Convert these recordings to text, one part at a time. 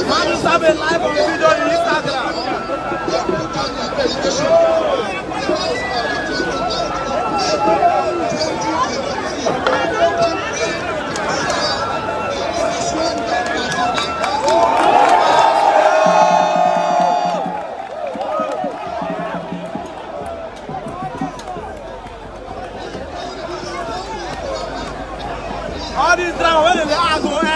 Magnus Abe live on video on Instagram. All these drama, where they are going?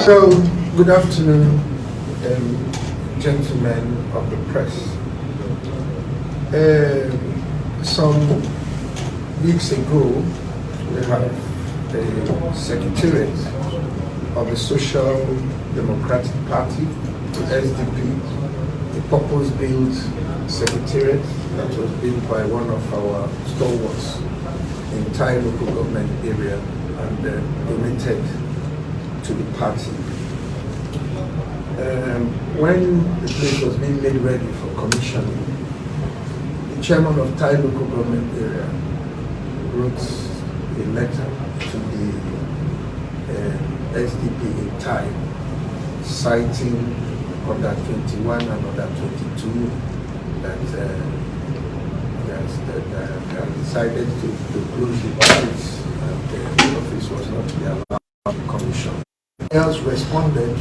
So, good afternoon, gentlemen of the press. Some weeks ago, we have a secretariat of the Social Democratic Party, the SDP, a purpose-built secretariat that was built by one of our stalwarts in Tai Local Government Area and donated to the party. When the place was being made ready for commissioning, the chairman of Tai Local Government Area wrote a letter to the SDP in Tai, citing Order 21 and Order 22 that decided to close the office, and the office was not to be allowed to commission. Else responded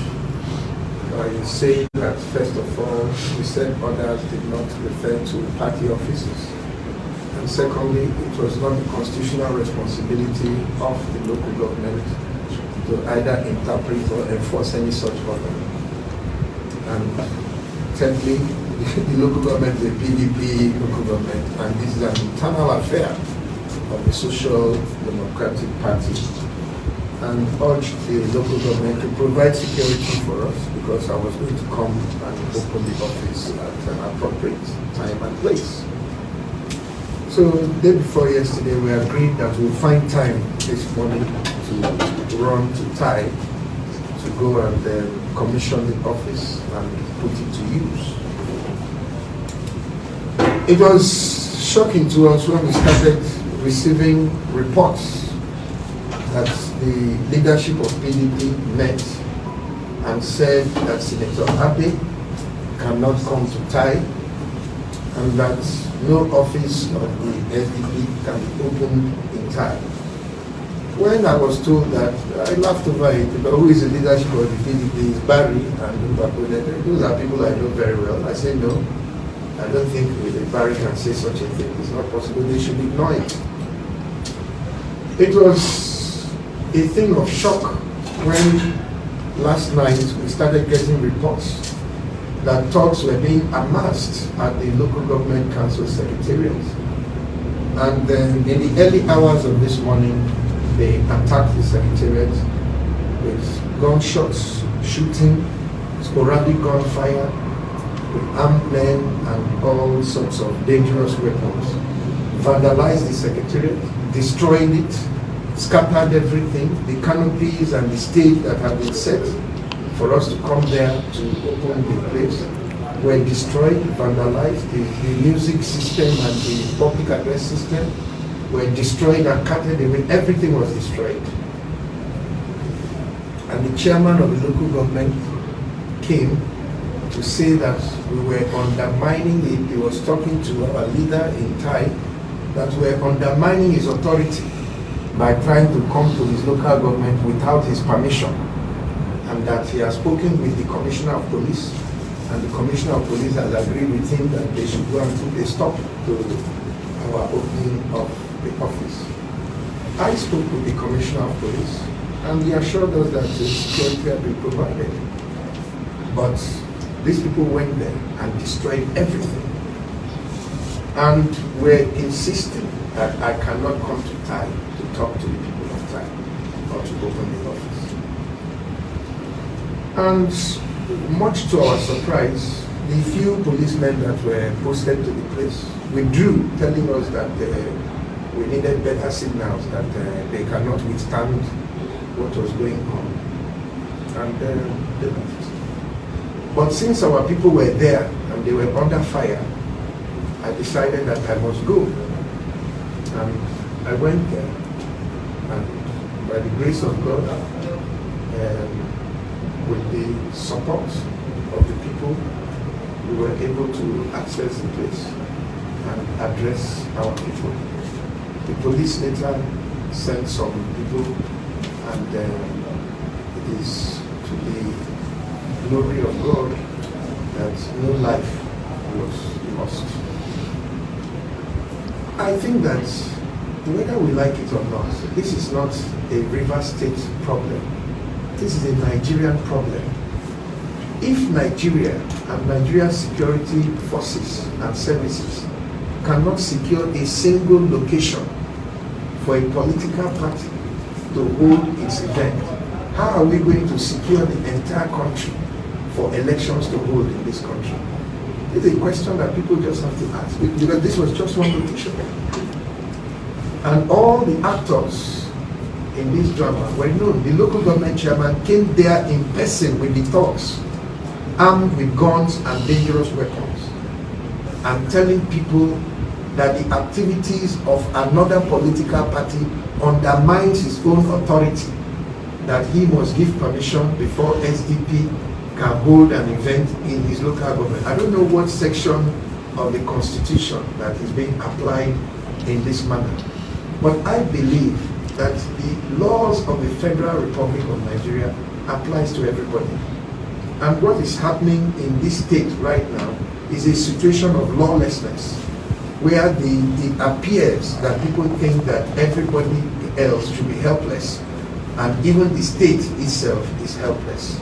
by saying that first of all, we said orders did not refer to party offices, and secondly, it was not the constitutional responsibility of the local government to either interpret or enforce any such order. And thirdly, the local government is a PDP local government, and this is an internal affair of the Social Democratic Party, and urged the local government to provide security for us because I was going to come and open the office at an appropriate time and place. So the day before yesterday, we agreed that we'll find time this morning to run to Tai to go and commission the office and put it to use. It was shocking to us when we started receiving reports that the leadership of PDP met and said that Senator Abe cannot come to Tai and that no office of the SDP can be opened in Tai. When I was told that, I laughed over it, because who is the leadership of the PDP is Barry and Ubakode. Those are people I know very well. I said no, I don't think Barry can say such a thing. It's not possible. They should ignore it. It was a thing of shock when last night we started getting reports that talks were being amassed at the local government council secretariat. And then in the early hours of this morning, they attacked the secretariat with gunshots, shooting, sporadic gunfire, with armed men and all sorts of dangerous weapons. Vandalized the secretariat, destroyed it, scattered everything, the canopies and the stage that had been set for us to come there to open the place were destroyed, vandalized. The music system and the public address system were destroyed and carted away. Everything was destroyed. And the chairman of the local government came to say that we were undermining it. He was talking to our leader in Tai, that we were undermining his authority by trying to come to his local government without his permission, and that he has spoken with the Commissioner of Police, and the Commissioner of Police has agreed with him that they should go and put a stop to our opening of the office. I spoke with the Commissioner of Police, and he assured us that the security had been provided. But these people went there and destroyed everything, and were insisting that I cannot come to Tai to talk to the people of Tai or to open the office. And much to our surprise, the few policemen that were posted to the place withdrew, telling us that we needed better signals, that they cannot withstand what was going on. And they left. But since our people were there and they were under fire, I decided that I must go. And I went there. And by the grace of God, with the support of the people, we were able to access the place and address our people. The police later sent some people, and it is to the glory of God that no life was lost. I think that whether we like it or not, this is not a River State problem. This is a Nigerian problem. If Nigeria and Nigeria's security forces and services cannot secure a single location for a political party to hold its event, how are we going to secure the entire country for elections to hold in this country? It's a question that people just have to ask, because this was just one location. And all the actors in this drama were known. The local government chairman came there in person with the thugs, armed with guns and dangerous weapons, and telling people that the activities of another political party undermines his own authority, that he must give permission before SDP can hold an event in his local government. I don't know what section of the Constitution that is being applied in this manner, but I believe that the laws of the Federal Republic of Nigeria applies to everybody. And what is happening in this state right now is a situation of lawlessness, where it appears that people think that everybody else should be helpless, and even the state itself is helpless.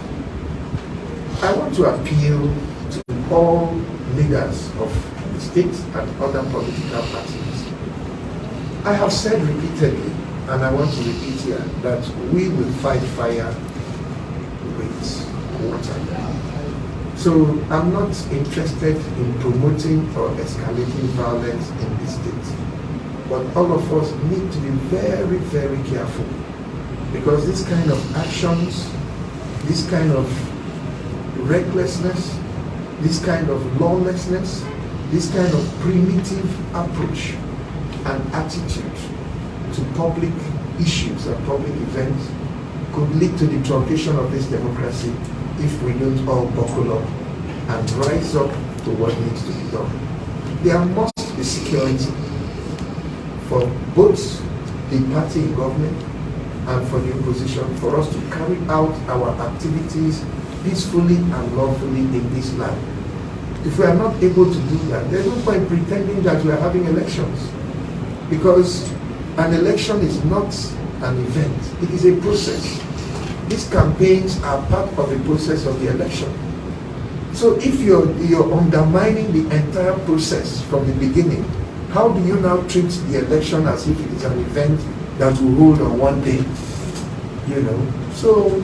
I want to appeal to all leaders of the state and other political parties. I have said repeatedly, and I want to repeat here, that we will fight fire with water. So I'm not interested in promoting or escalating violence in this state. But all of us need to be very, very careful, because this kind of actions, this kind of recklessness, this kind of lawlessness, this kind of primitive approach and attitude to public issues and public events could lead to the truncation of this democracy if we don't all buckle up and rise up to what needs to be done. There must be security for both the party in government and for the opposition, for us to carry out our activities peacefully and lawfully in this land. If we are not able to do that, there's no point pretending that we are having elections, because an election is not an event, it is a process. These campaigns are part of the process of the election. So if you're undermining the entire process from the beginning, how do you now treat the election as if it is an event that will hold on one day? You know, so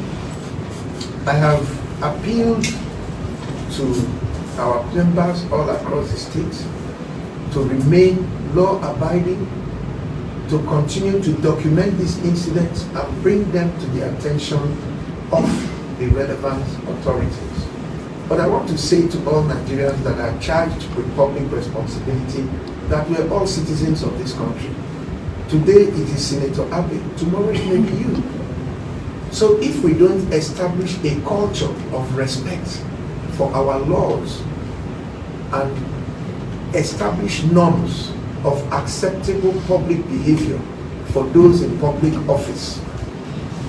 I have appealed to our members all across the state to remain law-abiding, to continue to document these incidents and bring them to the attention of the relevant authorities. But I want to say to all Nigerians that are charged with public responsibility that we are all citizens of this country. Today it is Senator Abe, tomorrow it may be you. So if we don't establish a culture of respect for our laws and establish norms of acceptable public behavior for those in public office,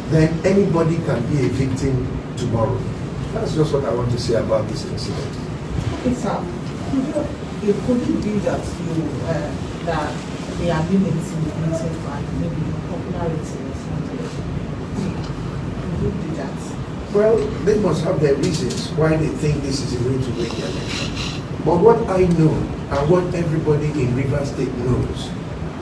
then anybody can be a victim tomorrow. That's just what I want to say about this incident. Okay, sir. Could it be that that they are being intimidated by maybe popularity or something? Could it be that? Well, they must have their reasons why they think this is a way to win the election. But what I know, and what everybody in Rivers State knows,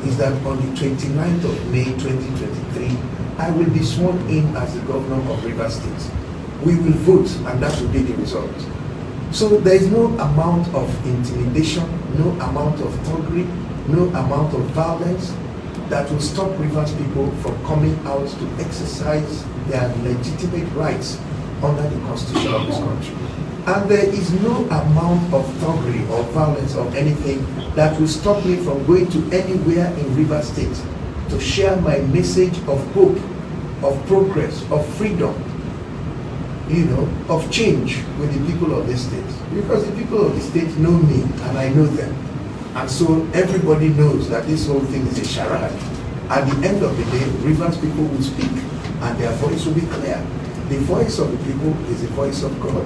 is that on the 29th of May 2023, I will be sworn in as the governor of Rivers State. We will vote, and that will be the result. So there is no amount of intimidation, no amount of thuggery, no amount of violence that will stop Rivers people from coming out to exercise their legitimate rights under the Constitution of this country. And there is no amount of thuggery or violence or anything that will stop me from going to anywhere in Rivers State to share my message of hope, of progress, of freedom, of change with the people of this state. Because the people of the state know me and I know them. And so everybody knows that this whole thing is a charade. At the end of the day, Rivers people will speak and their voice will be clear. The voice of the people is the voice of God.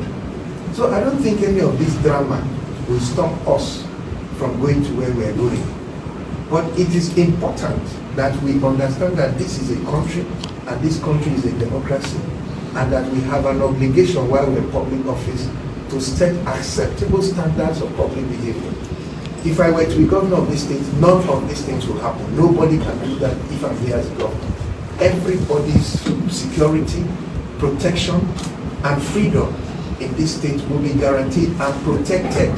So I don't think any of this drama will stop us from going to where we are going. But it is important that we understand that this is a country and this country is a democracy, and that we have an obligation while we're in public office to set acceptable standards of public behavior. If I were to be governor of this state, none of these things will happen. Nobody can do that if I'm here as a governor. Everybody's security, protection, and freedom in this state will be guaranteed and protected.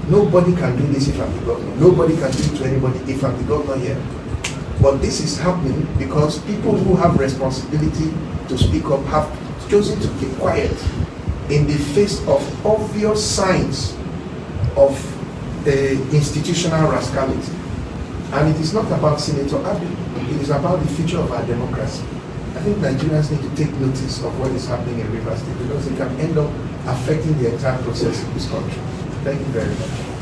Nobody can do this if I'm the governor. Nobody can do it to anybody if I'm the governor here. But this is happening because people who have responsibility to speak up have chosen to keep quiet in the face of obvious signs of institutional rascality. And it is not about Senator Abe, it is about the future of our democracy. I think Nigerians need to take notice of what is happening in Rivers State, because it can end up affecting the entire process in this country. Thank you very much.